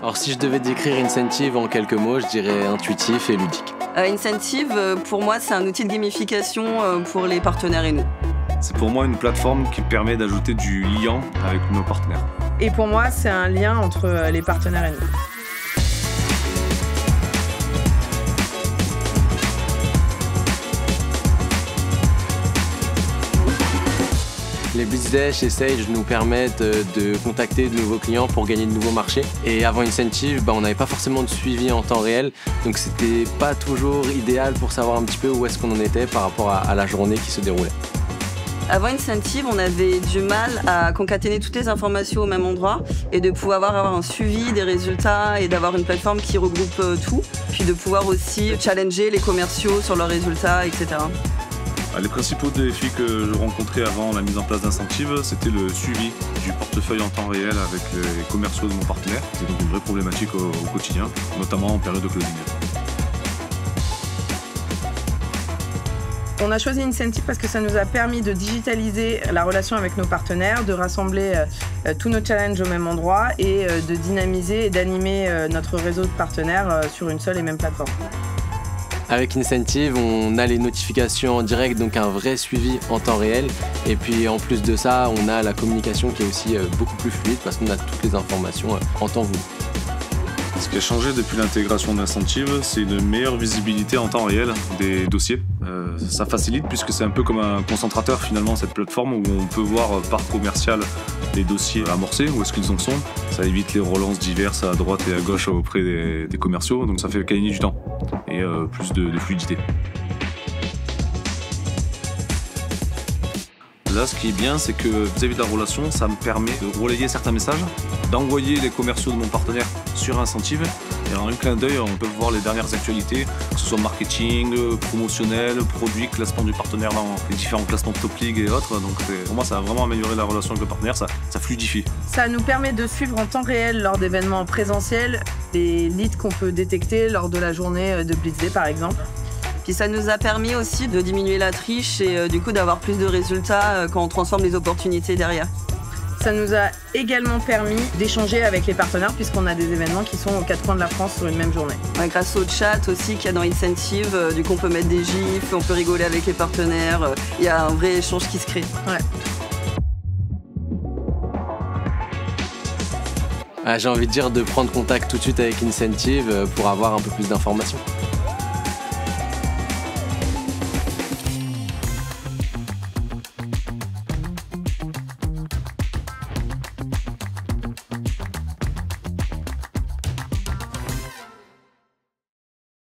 Alors si je devais décrire Incentive en quelques mots, je dirais intuitif et ludique. Incentive, pour moi, c'est un outil de gamification pour les partenaires et nous. C'est pour moi une plateforme qui permet d'ajouter du lien avec nos partenaires. Et pour moi, c'est un lien entre les partenaires et nous. Les Blitzdash et Sage nous permettent de contacter de nouveaux clients pour gagner de nouveaux marchés. Et avant Incentive, on n'avait pas forcément de suivi en temps réel, donc c'était pas toujours idéal pour savoir un petit peu où est-ce qu'on en était par rapport à la journée qui se déroulait. Avant Incentive, on avait du mal à concaténer toutes les informations au même endroit et de pouvoir avoir un suivi des résultats et d'avoir une plateforme qui regroupe tout, puis de pouvoir aussi challenger les commerciaux sur leurs résultats, etc. Les principaux défis que je rencontrais avant la mise en place d'Incentive, c'était le suivi du portefeuille en temps réel avec les commerciaux de mon partenaire. C'est donc une vraie problématique au quotidien, notamment en période de closing. On a choisi Incentive parce que ça nous a permis de digitaliser la relation avec nos partenaires, de rassembler tous nos challenges au même endroit et de dynamiser et d'animer notre réseau de partenaires sur une seule et même plateforme. Avec Incentive, on a les notifications en direct, donc un vrai suivi en temps réel. Et puis en plus de ça, on a la communication qui est aussi beaucoup plus fluide parce qu'on a toutes les informations en temps voulu. Ce qui a changé depuis l'intégration d'Incentive, c'est une meilleure visibilité en temps réel des dossiers. Ça facilite puisque c'est un peu comme un concentrateur finalement, cette plateforme où on peut voir par commercial les dossiers amorcés, où est-ce qu'ils en sont. Ça évite les relances diverses à droite et à gauche auprès des commerciaux, donc ça fait gagner du temps et plus de fluidité. Là, ce qui est bien, c'est que vis-à-vis de la relation, ça me permet de relayer certains messages, d'envoyer les commerciaux de mon partenaire sur Incentive. Et en un clin d'œil, on peut voir les dernières actualités, que ce soit marketing, promotionnel, produit, classement du partenaire dans les différents classements de Top League et autres. Donc pour moi, ça a vraiment amélioré la relation avec le partenaire, ça fluidifie. Ça nous permet de suivre en temps réel lors d'événements présentiels les leads qu'on peut détecter lors de la journée de Blitz Day par exemple. Puis ça nous a permis aussi de diminuer la triche et du coup d'avoir plus de résultats quand on transforme les opportunités derrière. Ça nous a également permis d'échanger avec les partenaires puisqu'on a des événements qui sont aux quatre coins de la France sur une même journée. Ouais, grâce au chat aussi qu'il y a dans Incentive, du coup on peut mettre des gifs, on peut rigoler avec les partenaires, il y a un vrai échange qui se crée. Ouais. J'ai envie de dire de prendre contact tout de suite avec Incentive pour avoir un peu plus d'informations.